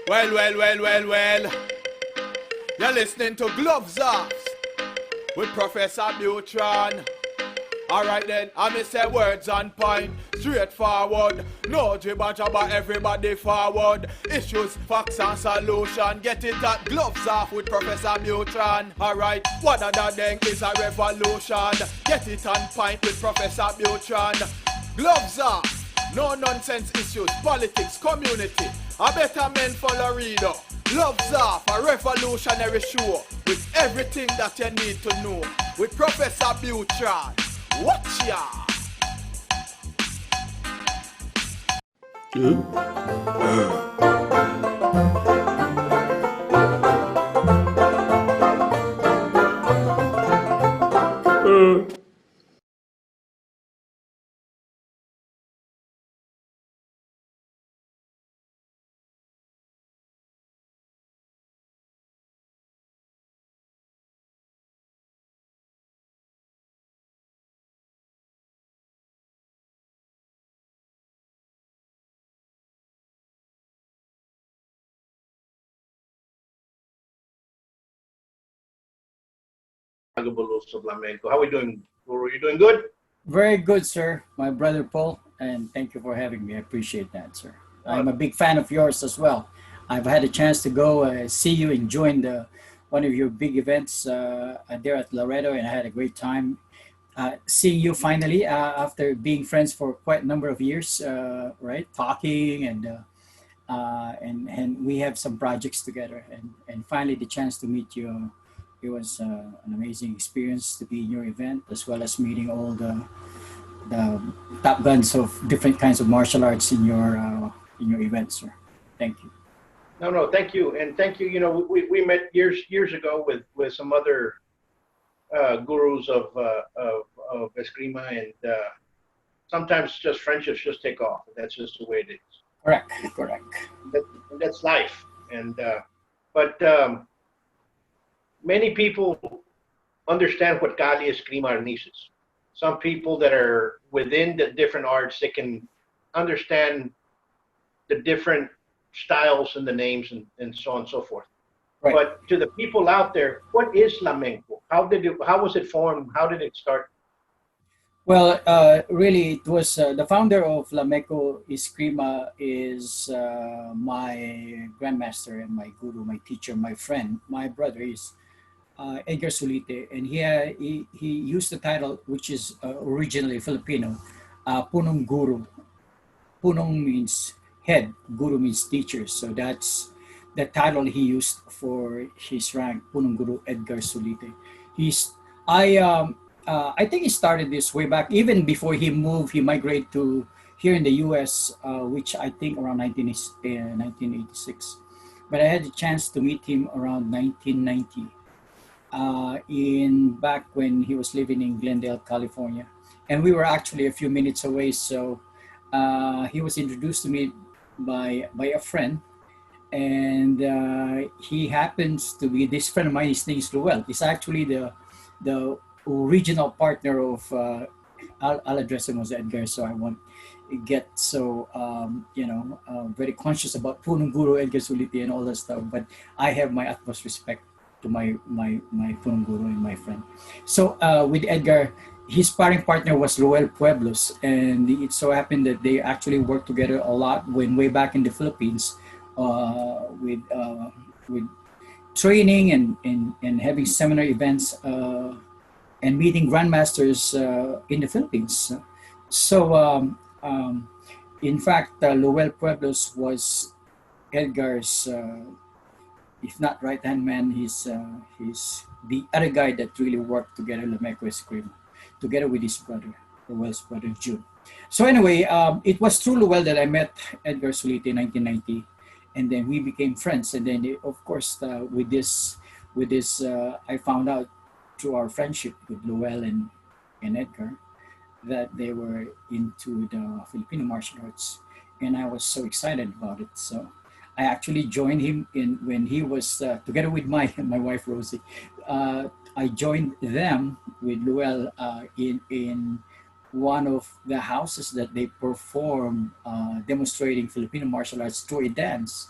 Well. You're listening to Gloves Off with Professor Buitrón. Alright then, I may say words on point, straightforward. No jibber jabber, everybody forward. Issues, facts and solution. Get it at Gloves Off with Professor Buitrón. Alright, what other thing is a revolution? Get it on point with Professor Buitrón. Gloves Off, no nonsense issues, politics, community. A better men follow reader. Gloves Off, a revolutionary show with everything that you need to know. With Professor Buitrón. Watch ya! Agbulos of Lamenco. How are we doing, Guru? You doing good? Very good, sir. My brother Paul, and thank you for having me. I appreciate that, sir. I'm a big fan of yours as well. I've had a chance to go see you and join one of your big events there at Laredo, and I had a great time seeing you finally after being friends for quite a number of years, right? Talking and we have some projects together, and finally the chance to meet you. It was an amazing experience to be in your event, as well as meeting all the top guns of different kinds of martial arts in your event, sir. Thank you. No, thank you, and thank you. You know, we met years ago with some other gurus of Eskrima, and sometimes just friendships just take off. That's just the way it is. Correct. That's life, and but. Many people understand what Kali Eskrima Arneses. Some people that are within the different arts, they can understand the different styles and the names and so on and so forth. Right. But to the people out there, what is Lamenco? How was it formed? How did it start? Well, really, it was the founder of Lamenco Eskrima is my grandmaster and my guru, my teacher, my friend, my brother is Edgar Sulite, and he used the title, which is originally Filipino, Punong Guru. Punong means head, Guru means teacher, so that's the title he used for his rank, Punong Guru Edgar Sulite. I think he started this way back, even before he migrated to here in the U.S., which I think around 1986. But I had the chance to meet him around 1990. Back when he was living in Glendale, California, and we were actually a few minutes away. So he was introduced to me by a friend, and he happens to be this friend of mine. His name is Ruel. He's actually the original partner of I'll address him as Edgar, so I won't get so very conscious about Punong Guru Edgar Sulite and all that stuff. But I have my utmost respect to my Punong Guru and my friend. So with Edgar, his sparring partner was Roel Pueblos, and it so happened that they actually worked together a lot way back in the Philippines with training and having seminar events and meeting grandmasters in the Philippines. So in fact, Roel Pueblos was Edgar's if not right-hand man, he's the other guy that really worked together, Lamenco Eskrima, together with his brother, Lowell's brother, June. So anyway, it was through Lowell that I met Edgar Sulite in 1990, and then we became friends. And then, of course, with this, I found out through our friendship with Lowell and Edgar that they were into the Filipino martial arts, and I was so excited about it. So I actually joined him when he was together with my wife Rosie. I joined them with Lowell in one of the houses that they perform demonstrating Filipino martial arts through a dance.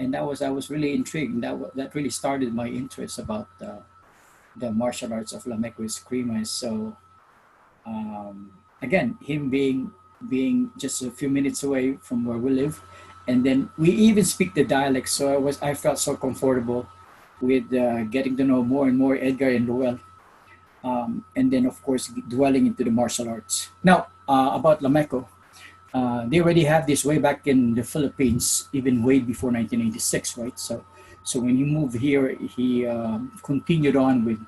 and I was really intrigued. And that really started my interest about the martial arts of Lamenco Eskrima. So again, him being just a few minutes away from where we live, and then we even speak the dialect. So I felt so comfortable with getting to know more and more Edgar and Ruel, and then of course dwelling into the martial arts. Now about Lamenco, they already have this way back in the Philippines, even way before 1986, right? So when he moved here, he continued on with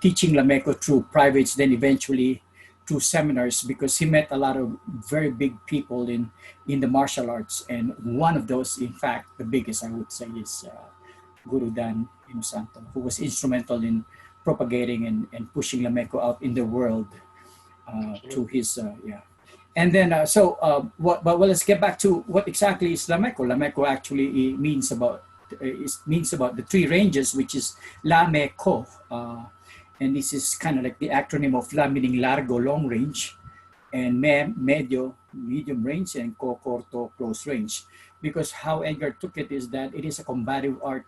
teaching Lamenco through privates, then eventually through seminars, because he met a lot of very big people in the martial arts. And one of those, in fact, the biggest, I would say, is Guru Dan Inosanto, who was instrumental in propagating and pushing Lamenco out in the world through his, yeah. And then, but let's get back to what exactly is Lamenco. Lamenco actually means about the three ranges, which is Lameco. And this is kind of like the acronym of La, meaning largo, long range, and medio, medium range, and corto, close range. Because how Edgar took it is that it is a combative art,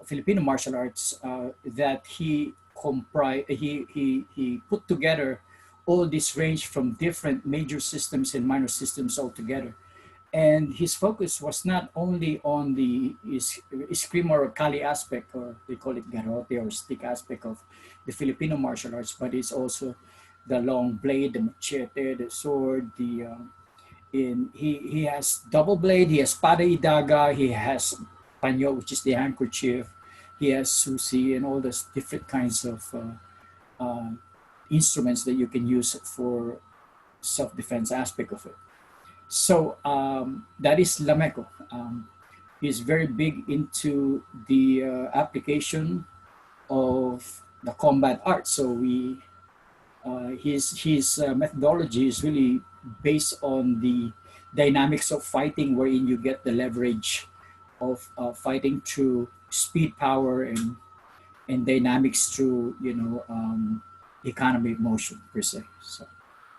Filipino martial arts, that he put together all this range from different major systems and minor systems all together. And his focus was not only on the Eskrima or Kali aspect, or they call it garrote or stick aspect of the Filipino martial arts, but it's also the long blade, the machete, the sword, he has double blade, he has pada idaga, he has paño, which is the handkerchief, he has susi, and all those different kinds of instruments that you can use for self-defense aspect of it. So that is Lamenco. He's very big into the application of the combat art. So his methodology is really based on the dynamics of fighting, wherein you get the leverage of fighting through speed, power, and dynamics through economy of motion per se. So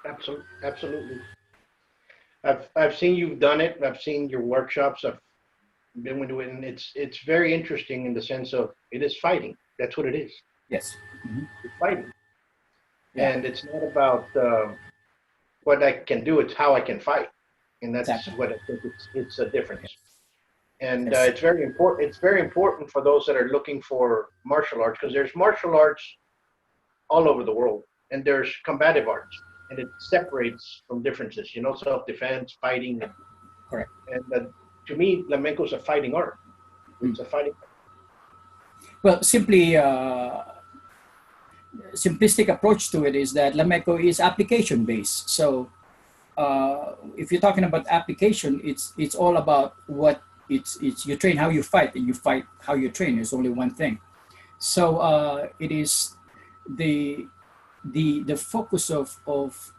Absolutely. I've seen you've done it. I've seen your workshops. I've been with it, and it's very interesting in the sense of it is fighting. That's what it is. yes. Mm-hmm. It's fighting, Yeah. and it's not about what I can do. It's how I can fight, and that's Exactly. what I think it's a difference. And Yes. it's very important. It's very important for those that are looking for martial arts, because there's martial arts all over the world, and there's combative arts, and it separates from differences. Self-defense, fighting, Correct. and to me, Lamenco is a fighting art. It's a fighting. Well, simplistic approach to it is that Lamenco is application based. So if you're talking about application, it's all about what it's you train how you fight, and you fight how you train. There's only one thing. So it is the focus of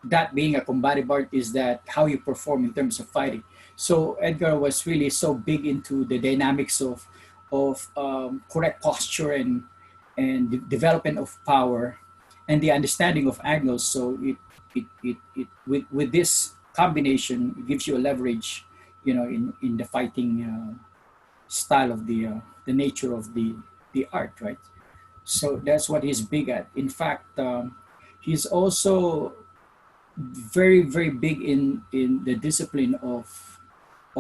that being a combative art is that how you perform in terms of fighting. So Edgar was really so big into the dynamics of correct posture and the development of power and the understanding of angles. So it with this combination, it gives you a leverage, in the fighting style of the nature of the art, right? So that's what he's big at. In fact, he's also very, very big in the discipline of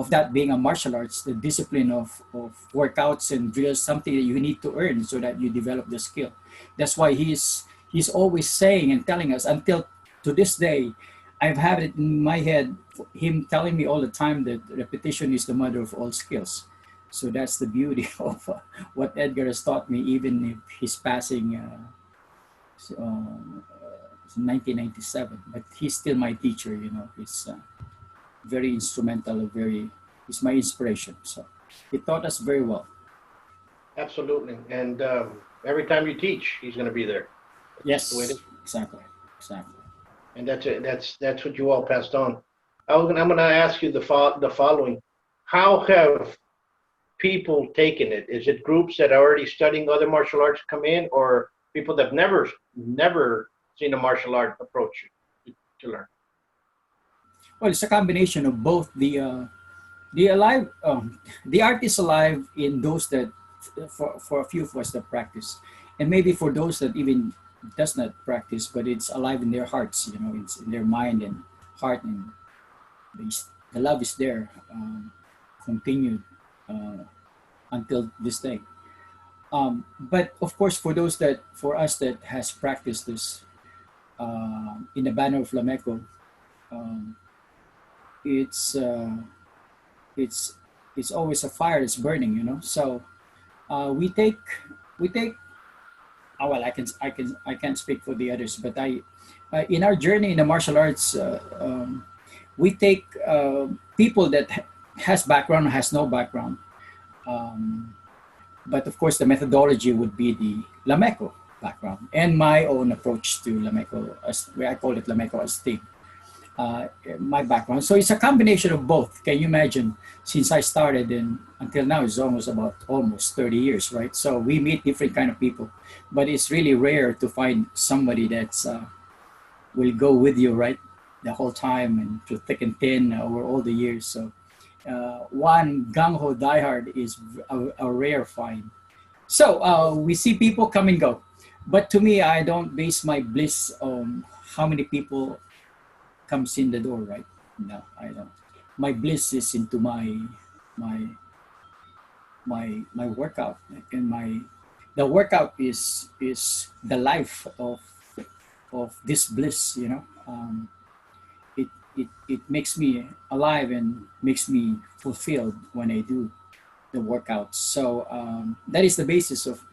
that being a martial arts, the discipline of workouts and drills, something that you need to earn so that you develop the skill. That's why he's always saying and telling us, until to this day, I've had it in my head, him telling me all the time that repetition is the mother of all skills. So that's the beauty of what Edgar has taught me, even if he's passing in 1997. But he's still my teacher, He's very instrumental, he's my inspiration. So he taught us very well. Absolutely. And every time you teach, he's going to be there. Yes, the way it is. exactly. And that's it. That's what you all passed on. I'm going to ask you the following: how have people taken it? Is it groups that are already studying other martial arts come in, or people that have never seen a martial art approach to learn? Well, it's a combination of both the the art is alive in those that, for a few of us that practice, and maybe for those that even does not practice, but it's alive in their hearts. You know, it's in their mind and heart, and the love is there, continued until this day. But of course, for us that has practiced this in the banner of Flamenco, um, it's it's it's always a fire that's burning, you know. So we take well, I can't speak for the others, but I in our journey in the martial arts, we take people that has background, has no background, um, but of course the methodology would be the Lameco background and my own approach to Lameco, as I call it Lameco as thing, my background. So it's a combination of both. Can you imagine? Since I started and until now, it's almost 30 years, right? So we meet different kind of people, but it's really rare to find somebody that's will go with you, right, the whole time and through thick and thin over all the years. So one gung ho diehard is a rare find. So we see people come and go, but to me, I don't base my bliss on how many people comes in the door, right? No, I don't. My bliss is into my my workout, and my the workout is the life of this bliss. You know, it makes me alive and makes me fulfilled when I do the workouts. So that is the basis of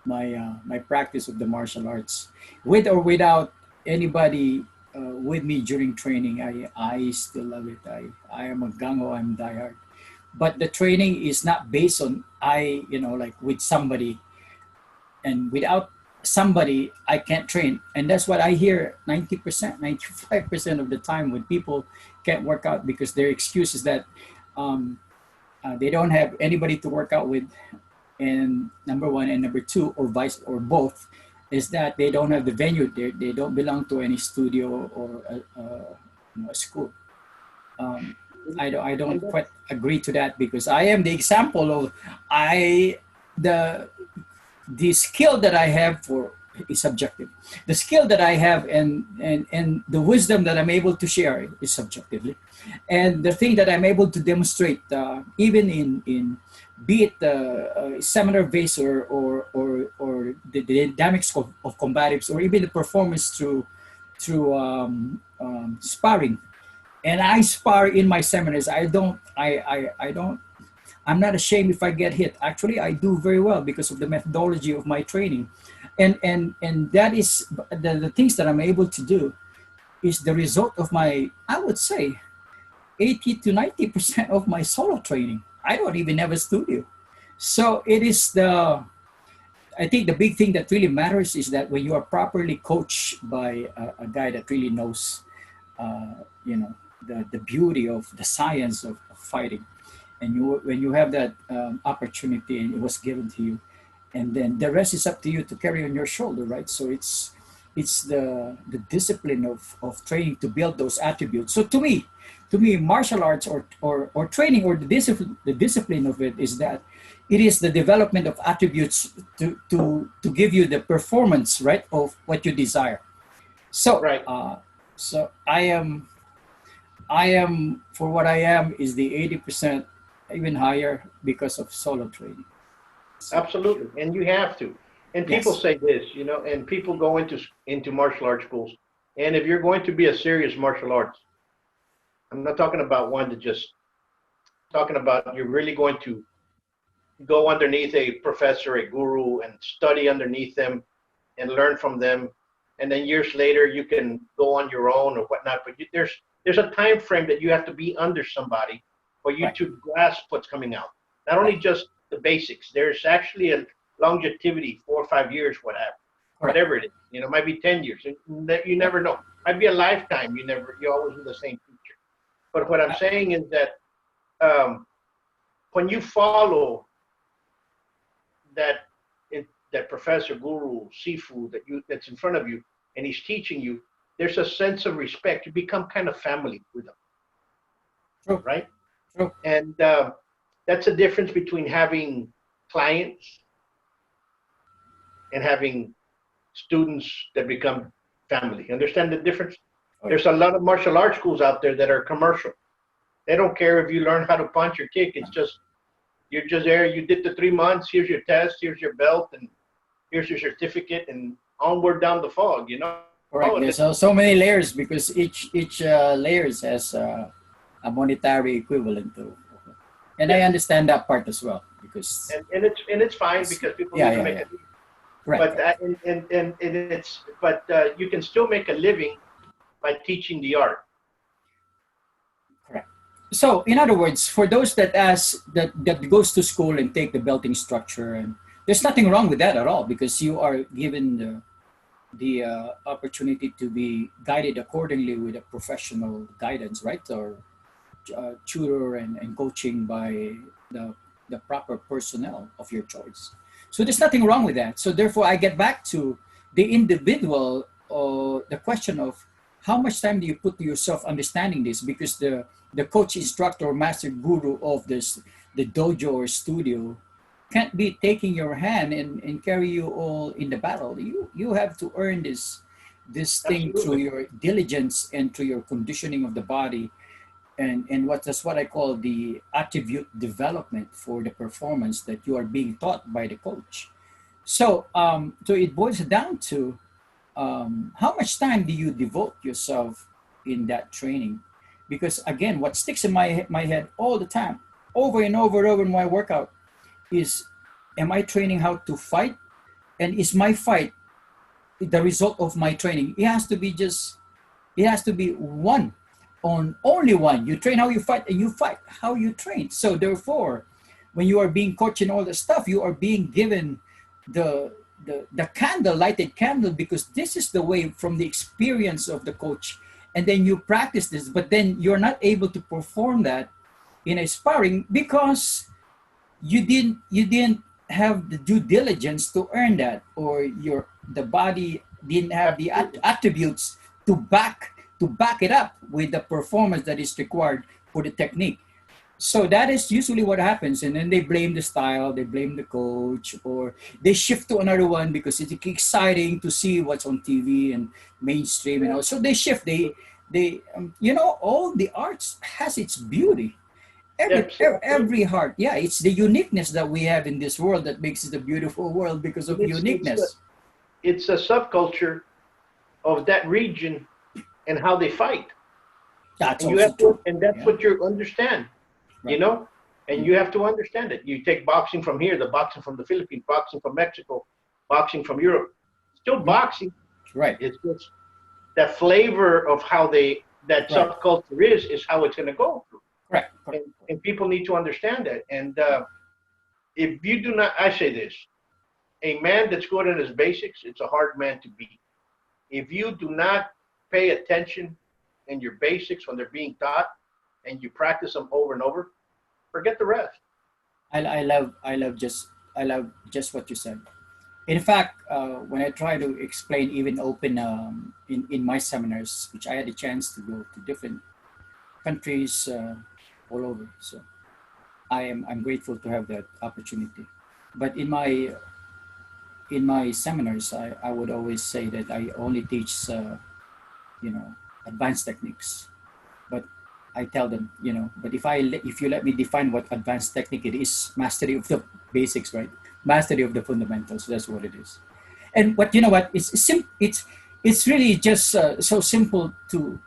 my practice of the martial arts, with or without anybody with me during training. I still love it. I am a gung-ho, I'm diehard. But the training is not based on like with somebody, and without somebody I can't train. And that's what I hear 90%, 95% of the time when people can't work out, because their excuse is that they don't have anybody to work out with, and number one, and number two, or vice or both, is that they don't have the venue. They don't belong to any studio or a school. I don't quite agree to that, because I am the example of I the the skill that I have for is subjective. The skill that I have and the wisdom that I'm able to share is subjectively, and the thing that I'm able to demonstrate, even in be it seminar based or the dynamics of combatives, or even the performance through sparring. And I spar in my seminars. I don't I'm not ashamed if I get hit. Actually, I do very well because of the methodology of my training, and that is the things that I'm able to do is the result of my, I would say, 80 to 90% of my solo training. I don't even have a studio, so it is the. I think the big thing that really matters is that when you are properly coached by a guy that really knows, the beauty of the science of fighting, and when you have that opportunity and it was given to you, and then the rest is up to you to carry on your shoulder, right? So it's the discipline of training to build those attributes. So to me martial arts or training, or the discipline of it, is that it is the development of attributes to give you the performance, right, of what you desire. So Right. so I am for what I am is the 80%, even higher, because of solo training. Absolutely. And you have to. And people Yes. say this, and people go into martial arts schools. And if you're going to be a serious martial arts, I'm not talking about one that just talking about you're really going to go underneath a professor, a guru, and study underneath them and learn from them. And then years later, you can go on your own or whatnot. But there's a time frame that you have to be under somebody for you Right. to grasp what's coming out. Not only Right. just the basics. There's actually a longevity, 4 or 5 years, Correct. whatever it is. It might be 10 years. You Yeah. never know. Might be a lifetime. You always do the same teacher. But what I'm Uh, saying is that when you follow that that professor, guru, Sifu that's in front of you, and he's teaching you, there's a sense of respect. You become kind of family with them, True. right? True. And that's the difference between having clients and having students that become family. Understand the difference? Oh, There's a lot of martial arts schools out there that are commercial. They don't care if you learn how to punch or kick. It's just, you're just there. You did the 3 months. Here's your test. Here's your belt, and here's your certificate, and onward down the fog. You know. correct. There's so many layers because each layers has a monetary equivalent to. And I understand that part as well because and it's fine because people yeah, need to yeah, make yeah. a living. Correct. But it's you can still make a living by teaching the art. Correct. So, in other words, for those that that goes to school and take the belting structure, and there's nothing wrong with that at all because you are given the opportunity to be guided accordingly with a professional guidance, right? Or tutor and coaching by the the proper personnel of your choice. So there's nothing wrong with that. So therefore, I get back to the individual or the question of how much time do you put to yourself understanding this? Because the coach, instructor, or master guru of this the dojo or studio can't be taking your hand and carry you all in the battle. You have to earn this thing through Absolutely. your diligence and through your conditioning of the body and that's what I call the attribute development for the performance that you are being taught by the coach. So it boils down to how much time do you devote yourself in that training? Because again, what sticks in my head all the time, over and over and over in my workout, is am I training how to fight? And is my fight the result of my training? It has to be one on only one. You train how you fight and you fight how you train. So therefore, when you are being coached in all the stuff, you are being given the the candle, lighted candle, because this is the way from the experience of the coach. And then you practice this, but then you're not able to perform that in a sparring because you didn't have the due diligence to earn that, or the body didn't have the attributes to back it up with the performance that is required for the technique. So that is usually what happens, and then they blame the style, they blame the coach, or they shift to another one because it's exciting to see what's on TV and mainstream, and all. So they shift. They all the arts has its beauty. Every Yep. So every heart, yeah, it's the uniqueness that we have in this world that makes it a beautiful world because of it's uniqueness. it's a subculture of that region and how they fight, That's and you also have to, true. and that's Yeah, what you understand, you right. know, and Mm. you have to understand it. You take boxing from here, the boxing from the Philippines, boxing from Mexico, boxing from Europe, still Mhm. boxing. Right, It's just that flavor of how that right, subculture is how it's going to go through, correct, correct. and people need to understand that. And if you do not, I say this: a man that's good at his basics, it's a hard man to beat. If you do not pay attention in your basics when they're being taught, and you practice them over and over, forget the rest. I love just what you said. In fact, when I try to explain, even open in my seminars, which I had a chance to go to different countries all over, so I'm grateful to have that opportunity. But in my seminars, I would always say that I only teach you know advanced techniques. But I tell them, but if you let me define what advanced technique it is, mastery of the basics, right? Mastery of the fundamentals. That's what it is. And what you know what it's really just so simple to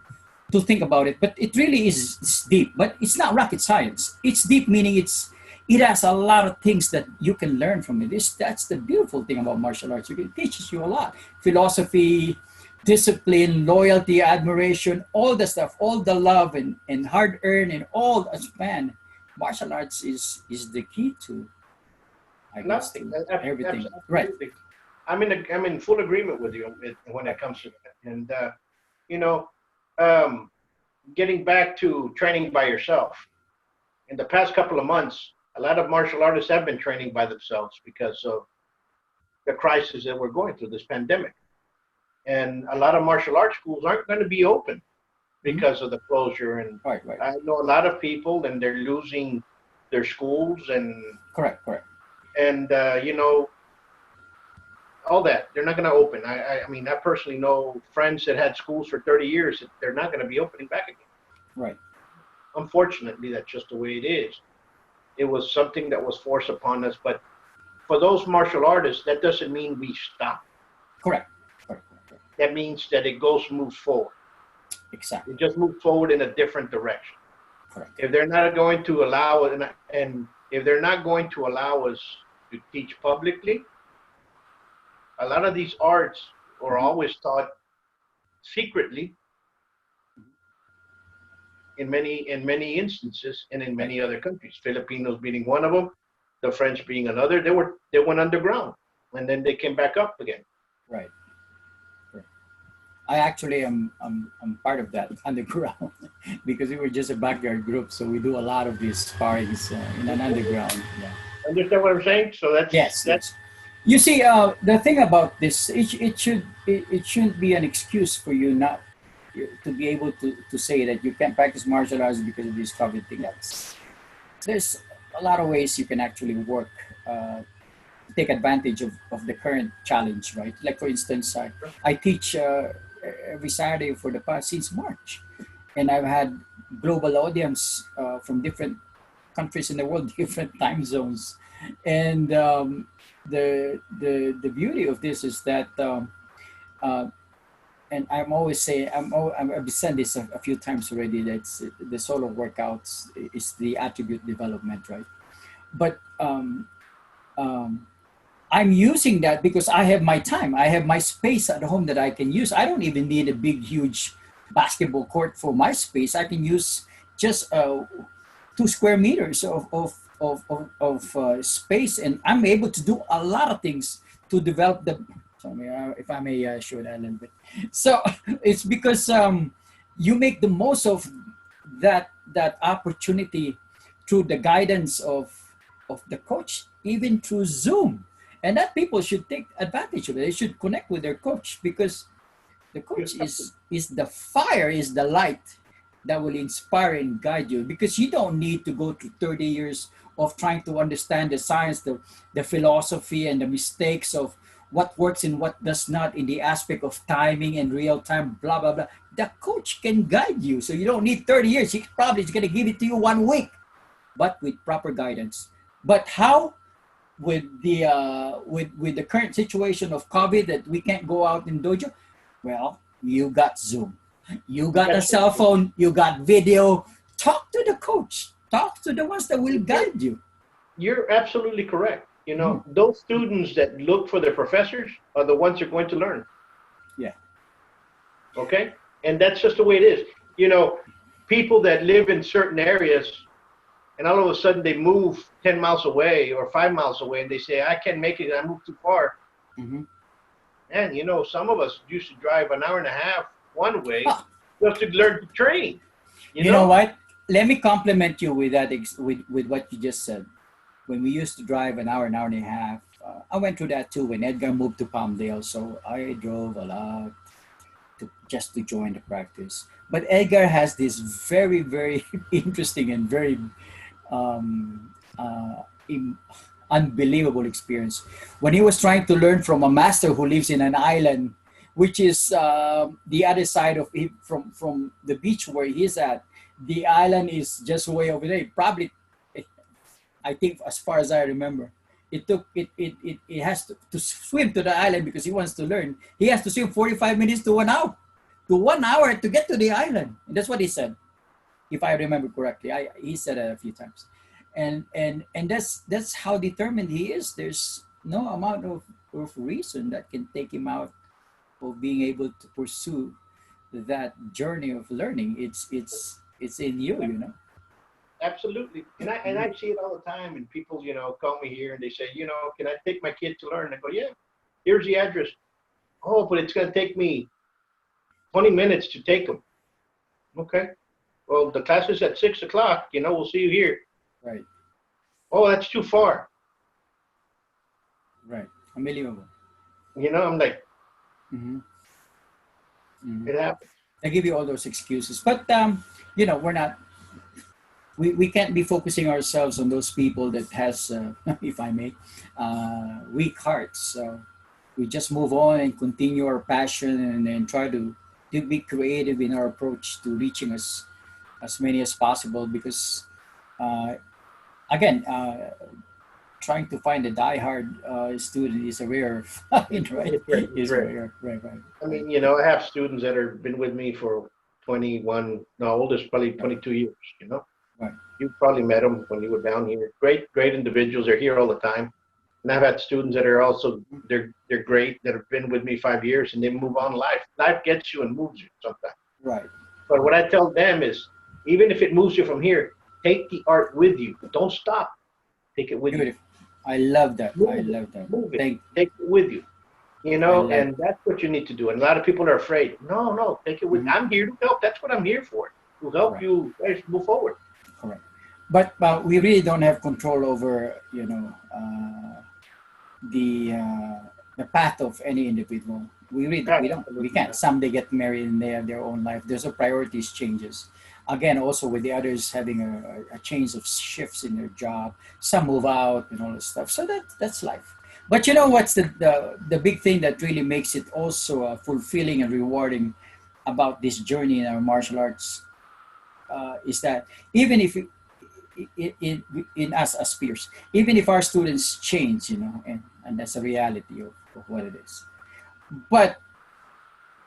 think about it, but it really is it's deep. But it's not rocket science. It's deep, meaning it has a lot of things that you can learn from it. That's the beautiful thing about martial arts. It teaches you a lot: philosophy, discipline, loyalty, admiration, all the stuff, all the love and hard earned, and all that span. Martial arts is the key to, I guess, Nothing. to everything. Right. Absolutely. I'm in full agreement with you when it Right. comes to that. And you know, um, getting back to training by yourself. In the past couple of months, a lot of martial artists have been training by themselves because of the crisis that we're going through, this pandemic. And a lot of martial arts schools aren't going to be open because of the closure. And Right, right. I know a lot of people, and they're losing their schools Correct, correct. and you know, all that. They're not going to open. I mean, I personally know friends that had schools for 30 years that they're not going to be opening back again. Right. Unfortunately, that's just the way it is. It was something that was forced upon us, but for those martial artists, that doesn't mean we stop. Correct. Correct. Correct. That means that it moves forward. Exactly. It just moves forward in a different direction. Correct. If they're not going to allow it, and if they're not going to allow us to teach publicly, a lot of these arts are always taught secretly in many instances and in many other countries. Filipinos being one of them, the French being another. They went underground and then they came back up again. Right. I actually am I'm part of that underground because we were just a backyard group, so we do a lot of these sparrings in an underground. Yeah. Understand what I'm saying? So that's Yes. that's You see, the thing about this, it shouldn't be an excuse for you not to be able to say that you can't practice martial arts because of this COVID thing. There's a lot of ways you can actually work, take advantage of the current challenge, right? Like for instance, I teach every Saturday for the past since March, and I've had global audience from different countries in the world, different time zones, and the beauty of this is that and I'm always saying I've said this a few times already, that's the solo workouts is the attribute development, right? But I'm using that because I have my time, I have my space at home that I can use. I don't even need a big huge basketball court for my space. I can use just 2 square meters of space, and I'm able to do a lot of things to develop the. Sorry, if I may show that a little bit. So it's because you make the most of that opportunity through the guidance of the coach, even through Zoom, and that people should take advantage of it. They should connect with their coach because the coach is the fire, is the light that will inspire and guide you, because you don't need to go through 30 years of trying to understand the science, the philosophy, and the mistakes of what works and what does not in the aspect of timing and real time, blah, blah, blah. The coach can guide you. So you don't need 30 years. He probably is going to give it to you 1 week, but with proper guidance. But how? With the current situation of COVID that we can't go out in dojo, well, you got Zoom. You got a cell phone, you got video. Talk to the coach. Talk to the ones that will guide you. You're absolutely correct. You know, those students that look for their professors are the ones that are going to learn. Yeah. Okay? And that's just the way it is. You know, people that live in certain areas and all of a sudden they move 10 miles away or 5 miles away and they say, I can't make it, I moved too far. And, you know, some of us used to drive an hour and a half one way just to learn to train. You know what? Let me compliment you with that, with what you just said. When we used to drive an hour and a half, I went through that too when Edgar moved to Palmdale. So I drove a lot just to join the practice. But Edgar has this very, very interesting and very unbelievable experience. When he was trying to learn from a master who lives in an island, which is the other side of it, from the beach where he's at. The island is just way over there. Probably, I think, as far as I remember, it has to swim to the island because he wants to learn. He has to swim 45 minutes to 1 hour, to get to the island. And that's what he said, if I remember correctly. He said it a few times, and that's how determined he is. There's no amount of reason that can take him out of being able to pursue that journey of learning. It's in you, you know. Absolutely. And I see it all the time. And people, you know, call me here and they say, you know, can I take my kid to learn? I go, yeah, here's the address. Oh, but it's going to take me 20 minutes to take them. Okay. Well, the class is at 6 o'clock. You know, we'll see you here. Right. Oh, that's too far. Right. Unbelievable. You know, I'm like, it happens. I give you all those excuses, but you know, we can't be focusing ourselves on those people that has, if I may, weak hearts. So we just move on and continue our passion, and then try to be creative in our approach to reaching as many as possible. Because uh, again, trying to find a diehard student is a rare find, right? It's great. It's Is great. rare, right, right, I right, mean, you know, I have students that have been with me for 21, no, oldest probably 22 years, you know. right. You probably met them when you were down here. Great, great individuals. They're here all the time. And I've had students that are also, they're great, that have been with me 5 years and they move on in life. Life gets you and moves you sometimes. Right. But what I tell them is, even if it moves you from here, take the art with you. Don't stop. Take it with you. Beautiful. I love that. Move I it. love that. Move it. Thank. Take it with you. You I know, love. and that's what you need to do. And a lot of people are afraid. No, no, take it with. Mhm. I'm here to help. That's what I'm here for. To help Correct. you guys move forward. Correct. But we really don't have control over, you know, the path of any individual. We can't. Some they get married and they have their own life. There's a priorities changes. Again, also with the others having a change of shifts in their job. Some move out and all this stuff. So that's life. But you know what's the big thing that really makes it also fulfilling and rewarding about this journey in our martial arts is that even if in us as peers, even if our students change, you know, and that's a reality of what it is. But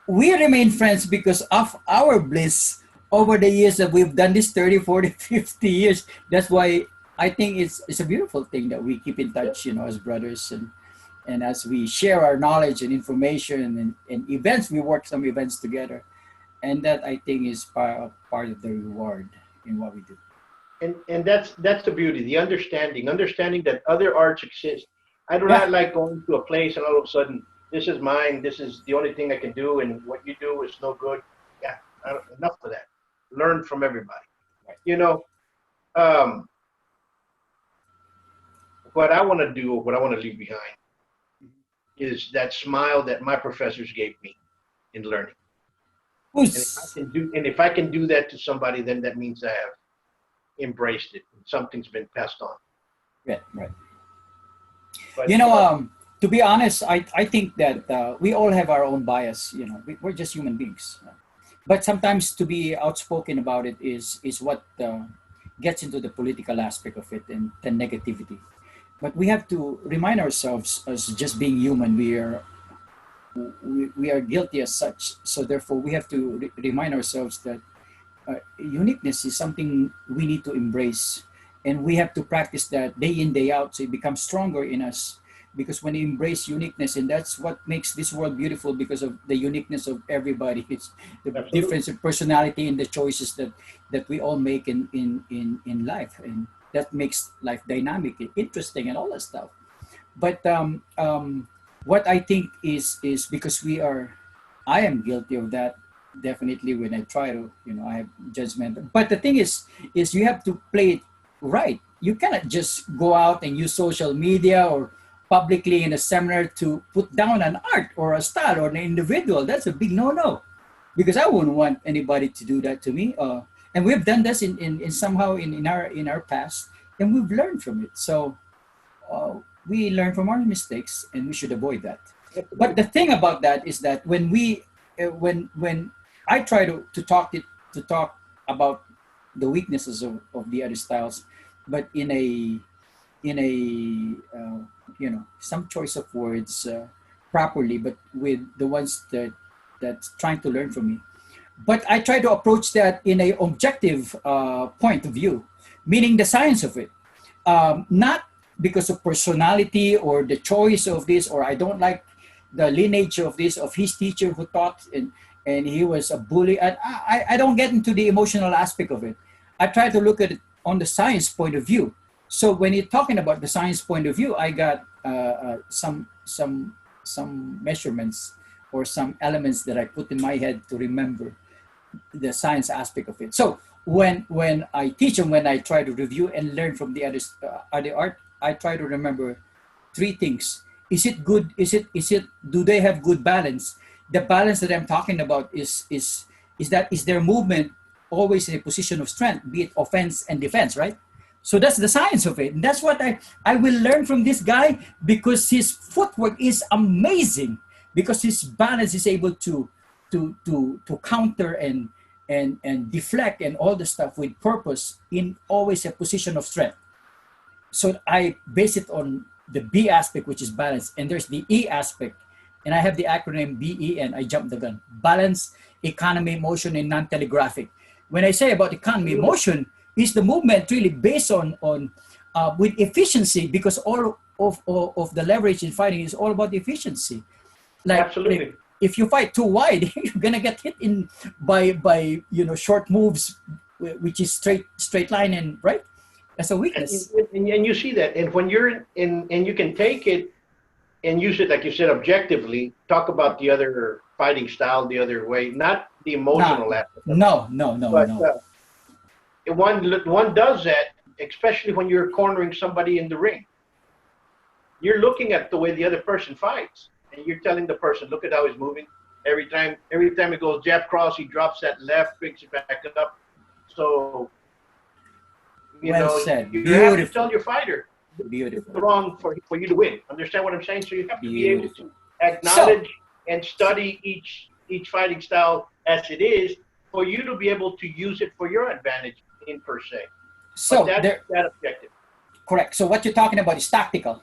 we remain friends because of our bliss over the years that we've done this 30, 40, 50 years. That's why I think it's a beautiful thing that we keep in touch, you know, as brothers, and as we share our knowledge and information and events, we work some events together. And that I think is part of the reward in what we do. And that's the beauty, the understanding that other arts exist. I do Yeah, not like going to a place and all of a sudden this is mine, this is the only thing I can do, and what you do is no good. Yeah, enough of that. Learn from everybody. right. You know, um, what I want to do, what I want to leave behind, is that smile that my professors gave me in learning. Who's And if I can do that to somebody, then that means I have embraced it. Something's been passed on. right, right. But You know, to be honest, I think that we all have our own bias. You know, we're just human beings. But sometimes to be outspoken about it is what gets into the political aspect of it and the negativity. But we have to remind ourselves as just being human, we are guilty as such. So therefore, we have to remind ourselves that uniqueness is something we need to embrace, and we have to practice that day in day out, so it becomes stronger in us. Because when you embrace uniqueness, and that's what makes this world beautiful, because of the uniqueness of everybody. It's the absolutely. difference of personality in the choices that we all make in life, and that makes life dynamic and interesting and all that stuff. But what I think is because I am guilty of that, definitely. When I try to, you know, I have judgment. But the thing is you have to play it right. You cannot just go out and use social media or publicly in a seminar to put down an art or a style or an individual. That's a big no-no, because I wouldn't want anybody to do that to me. And we've done this in somehow in our past, and we've learned from it. So uh, we learn from our mistakes, and we should avoid that. But the thing about that is that when I try to talk about the weaknesses of the other styles, but in a you know, some choice of words properly, but with the ones that's trying to learn from me. But I try to approach that in a objective point of view, meaning the science of it, not because of personality or the choice of this, or I don't like the lineage of this of his teacher who taught and he was a bully. And I don't get into the emotional aspect of it. I try to look at it on the science point of view. So when you're talking about the science point of view, I got some measurements or some elements that I put in my head to remember the science aspect of it. So when I teach and when I try to review and learn from the other art, I try to remember three things. Is it good? Is it? Do they have good balance? The balance that I'm talking about is is their movement always in a position of strength, be it offense and defense, right? So that's the science of it. And that's what I will learn from this guy, because his footwork is amazing, because his balance is able to counter and deflect and all the stuff with purpose in always a position of strength. So I base it on the B aspect, which is balance, and there's the E aspect, and I have the acronym BEN. I jumped the gun: balance, economy, motion, and non-telegraphic. When I say about economy, motion is the movement really based on with efficiency, because all of the leverage in fighting is all about efficiency. Like, Absolutely. if you fight too wide, you're gonna get hit in by short moves, which is straight line, and right. That's a weakness. And you see that, and when you're in, and you can take it and use it, like you said, objectively. Talk about the other fighting style the other way, not the emotional aspect. No. But one does that, especially when you're cornering somebody in the ring. You're looking at the way the other person fights, and you're telling the person, look at how he's moving. Every time he goes jab cross, he drops that left, picks it back up. So, Well said. you Beautiful. have to tell your fighter Beautiful. it's wrong for you to win. Understand what I'm saying? So you have to be able Beautiful. to acknowledge and study each fighting style as it is, for you to be able to use it for your advantage in per se. So But that's that objective. correct. So what you're talking about is tactical,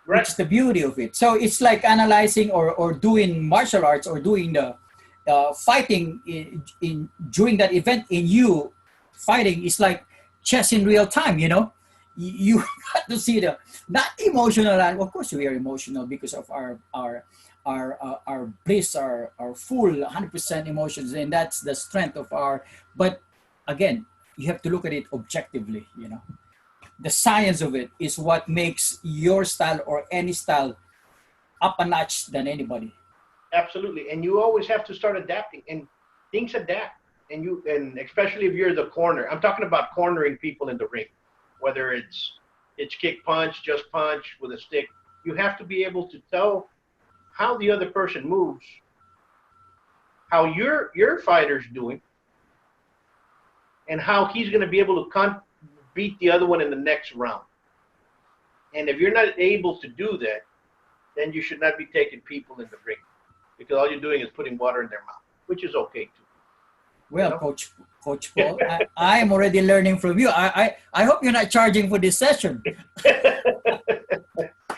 Right. which is the beauty of it. So it's like analyzing or doing martial arts, or doing the fighting in during that event. In you fighting is like chess in real time. You got to see the not emotional. And of course, we are emotional because of our bliss, our full 100% emotions, and that's the strength of our. But again, you have to look at it objectively. The science of it is what makes your style or any style up a notch than anybody. Absolutely. And you always have to start adapting, and things adapt. And especially if you're the corner. I'm talking about cornering people in the ring, whether it's kick punch, just punch with a stick. You have to be able to tell how the other person moves, how your fighter's doing, and how he's going to be able to beat the other one in the next round. And if you're not able to do that, then you should not be taking people in the ring, because all you're doing is putting water in their mouth, which is okay too. Well, Coach Paul, I am already learning from you. I hope you're not charging for this session.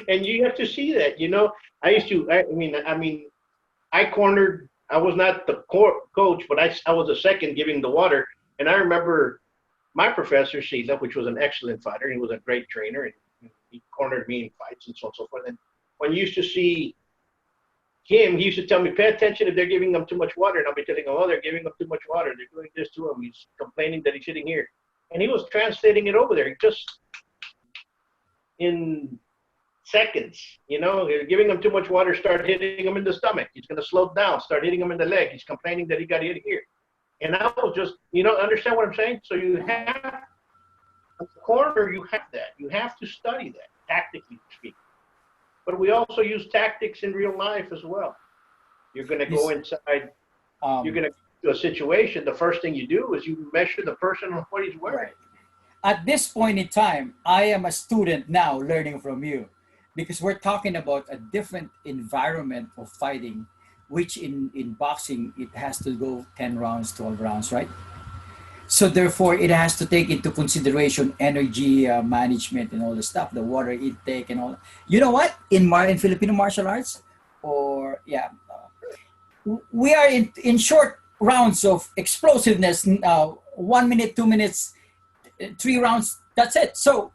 And you have to see that. I used to. I cornered. I was not the coach, but I was a second giving the water. And I remember my professor, Sheila, which was an excellent fighter. He was a great trainer, and he cornered me in fights and so on and so forth. And when you used to see him, he used to tell me, pay attention if they're giving them too much water. And I'll be telling him, oh, they're giving them too much water. They're doing this to him. He's complaining that he's sitting here. And he was translating it over there just in seconds. They're giving him too much water, start hitting him in the stomach. He's going to slow down, start hitting him in the leg. He's complaining that he got hit here. And I was just, understand what I'm saying? So you have, at the corner, you have that. You have to study that, tactically speaking. But we also use tactics in real life as well. You're going to go inside, you're going to go to a situation. The first thing you do is you measure the person on what he's wearing. Right. At this point in time, I am a student now learning from you, because we're talking about a different environment of fighting, which in boxing, it has to go 10 rounds, 12 rounds, right? So therefore, it has to take into consideration energy management and all the stuff, the water intake and all. You know what? In Filipino martial arts, we are in short rounds of explosiveness. 1 minute, 2 minutes, 3 rounds. That's it. So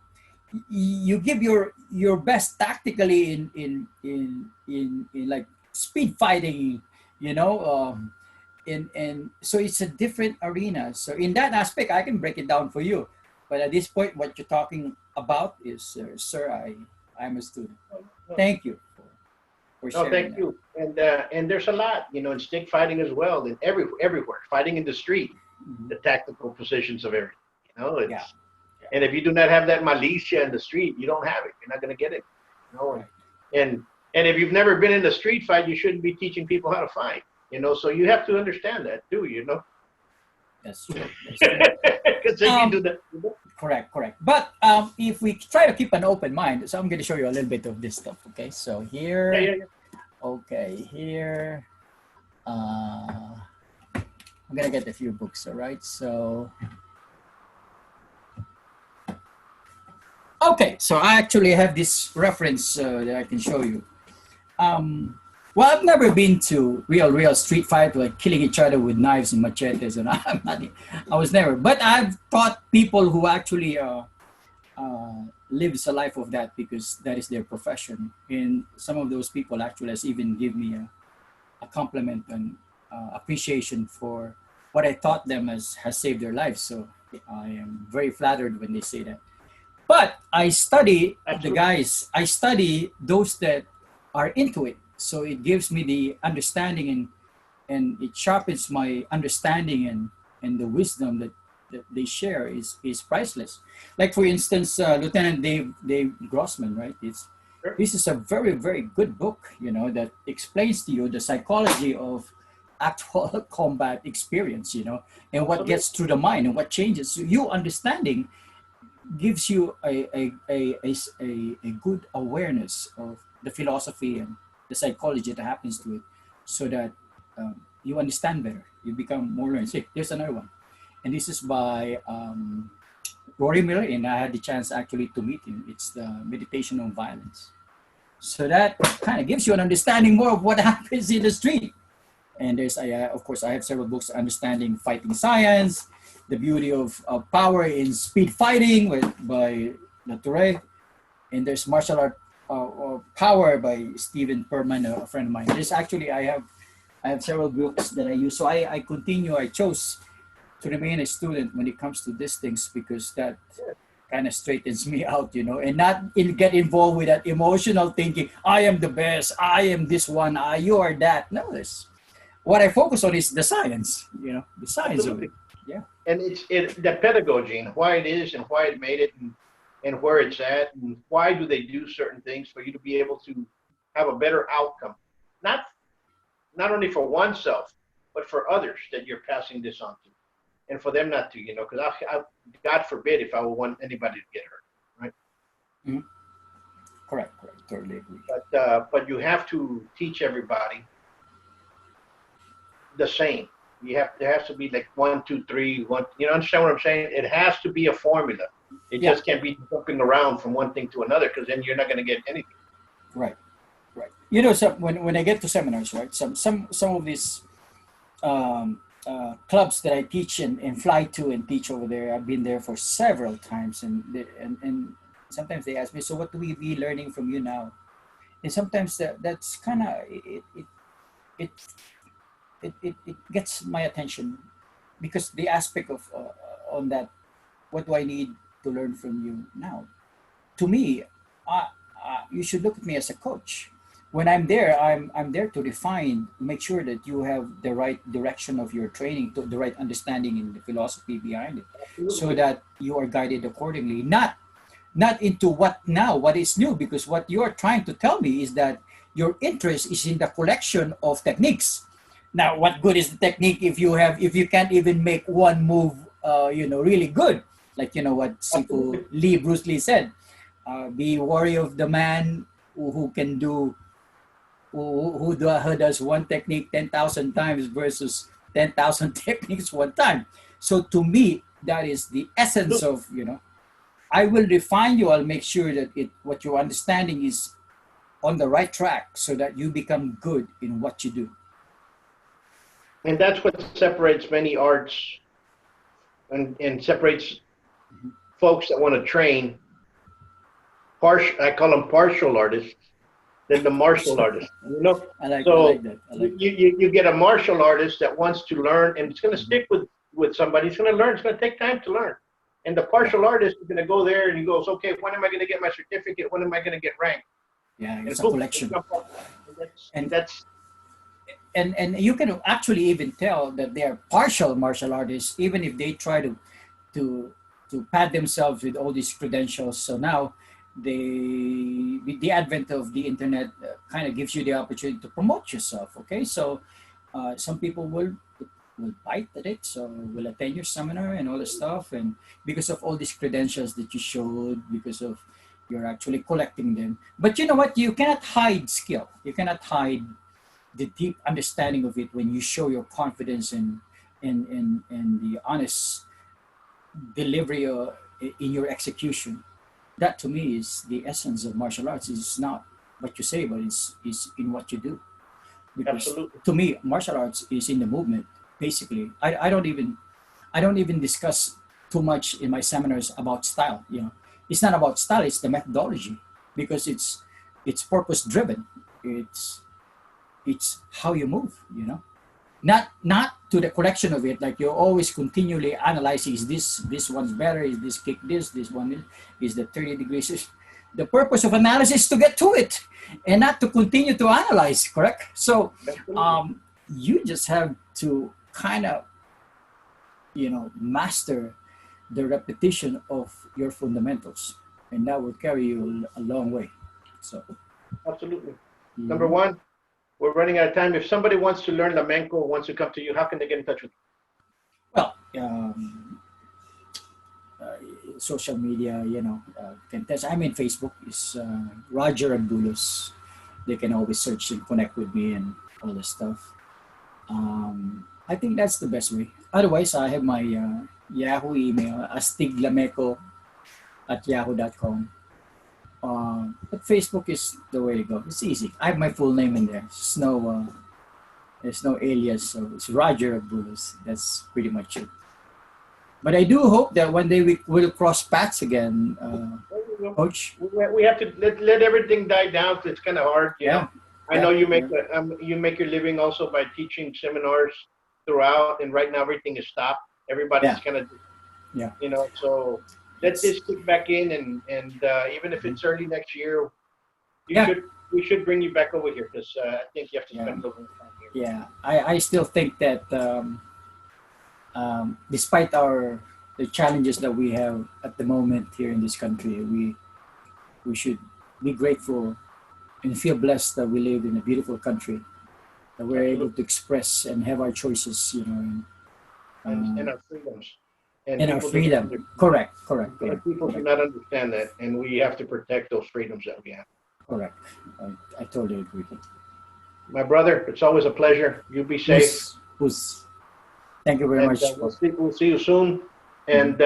you give your best tactically in like speed fighting, and so it's a different arena. So in that aspect, I can break it down for you. But at this point, what you're talking about is, sir, I'm a student. Thank you for sharing. No, thank you. And there's a lot, in stick fighting as well, and everywhere. Fighting in the street, the tactical positions of everything. And if you do not have that malicia in the street, you don't have it. You're not going to get it. And if you've never been in a street fight, you shouldn't be teaching people how to fight. You know, so you have to understand that too, you know. That's true. That's true. Because then you do that. Correct. But if we try to keep an open mind, so I'm going to show you a little bit of this stuff. Okay, so here, Yeah. okay, here, I'm going to get a few books. All right, so okay, so I actually have this reference that I can show you. Well, I've never been to real street fight, like killing each other with knives and machetes, and I was never. But I've taught people who actually lives a life of that because that is their profession. And some of those people actually has even give me a compliment and appreciation for what I taught them has saved their lives. So I am very flattered when they say that. But I study the guys. I study those that are into it. So it gives me the understanding and it sharpens my understanding and the wisdom that they share is priceless. Like for instance, Lieutenant Dave Grossman, right? This is a very, very good book, you know, that explains to you the psychology of actual combat experience, you know, and what gets through the mind and what changes. So you understanding gives you a good awareness of the philosophy and the psychology that happens to it, so that you understand better. You become more learned. See, there's another one, and this is by Rory Miller, and I had the chance actually to meet him. It's the Meditation on Violence. So that kind of gives you an understanding more of what happens in the street. And there's, of course, I have several books understanding fighting science, the beauty of power in speed fighting by Latouré, and there's martial art power by Stephen Perman, a friend of mine. There's actually I have several books that I use. So I chose to remain a student when it comes to these things because that kind of straightens me out, you know, and not get involved with that emotional thinking. I am the best. I am this one. You are that. No, what I focus on is the science, you know, the science of it. Yeah. And it's the pedagogy and why it is and why it made it and where it's at and why do they do certain things for you to be able to have a better outcome. Not only for oneself, but for others that you're passing this on to. And for them not to, you know, because I God forbid if I would want anybody to get hurt, right? Mm-hmm. Correct. Totally agree. But you have to teach everybody the same. There has to be like 1, 2, 3, 1. You know, understand what I'm saying? It has to be a formula. It just can't be jumping around from one thing to another because then you're not going to get anything. Right. You know, so when I get to seminars, right? Some of these clubs that I teach and fly to and teach over there, I've been there for several times, and sometimes they ask me, so what do we be learning from you now? And sometimes that's kind of it gets my attention because the aspect of on that, what do I need to learn from you now? To me, you should look at me as a coach. When I'm there, I'm there to make sure that you have the right direction of your training, the right understanding in the philosophy behind it. Absolutely. So that you are guided accordingly. Not into what is new, because what you're trying to tell me is that your interest is in the collection of techniques. Now, what good is the technique if you can't even make one move, really good? Like, you know what Sifu Bruce Lee said, be wary of the man who can do, who does one technique 10,000 times versus 10,000 techniques one time. So to me, that is the essence of, I will refine you. I'll make sure that what your understanding is on the right track so that you become good in what you do. And that's what separates many arts and separates folks that want to train. I call them partial artists than the martial artist. I like that. You get a martial artist that wants to learn and it's going to stick with somebody. It's going to learn. It's going to take time to learn. And the partial artist is going to go there and he goes, okay, when am I going to get my certificate? When am I going to get ranked? Yeah, it's a collection. And you can actually even tell that they are partial martial artists, even if they try to pad themselves with all these credentials. So now, with the advent of the internet, kind of gives you the opportunity to promote yourself. Okay, so some people will bite at it, so will attend your seminar and all the stuff, and because of all these credentials that you showed, because of you're actually collecting them. But you know what? You cannot hide skill. You cannot hide the deep understanding of it when you show your confidence in the honest delivery in your execution. That to me is the essence of martial arts. It's not what you say, but it's in what you do. Because Absolutely. to me, martial arts is in the movement. Basically, I don't even discuss too much in my seminars about style. You know, it's not about style; it's the methodology, because it's purpose driven. It's how you move. You know, not to the correction of it. Like you're always continually analyzing: is this one's better? Is this kick this one is the 30 degrees? The purpose of analysis is to get to it, and not to continue to analyze. Correct? So you just have to kind of master the repetition of your fundamentals, and that will carry you a long way. So Absolutely. Number one, we're running out of time. If somebody wants to learn Lamenco, wants to come to you, how can they get in touch with you? well social media, can test. I'm in Facebook. Is Roger Agbulos. They can always search and connect with me and all this stuff. I think that's the best way. Otherwise, I have my Yahoo email, astiglameco@yahoo.com. But Facebook is the way to go. It's easy. I have my full name in there. There's no alias, so it's Roger Agbulos. That's pretty much it. But I do hope that one day we will cross paths again, Coach. We have to let everything die down. So it's kind of hard. Yeah. I know you make your living also by teaching seminars throughout, and right now everything is stopped. Everybody's kind of, so let's just kick back in, and even if it's early next year, we should bring you back over here, because I think you have to spend a little bit of time here. Yeah, I still think that despite the challenges that we have at the moment here in this country, we should be grateful and feel blessed that we live in a beautiful country, that we're able to express and have our choices, and our freedoms. And our freedom. Correct. People do not understand that, and we have to protect those freedoms that we have. Correct. I totally agree. My brother, it's always a pleasure. You be safe. Thank you very much. We'll see you soon, and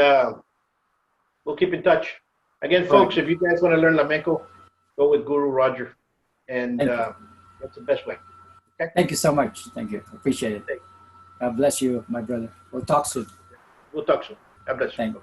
we'll keep in touch. Again, folks, if you guys want to learn Lamenco, go with Guru Roger, and that's the best way. Okay? Thank you so much. Thank you. Appreciate it. God bless you, my brother. We'll talk soon. We'll talk soon. God bless you. Thank you.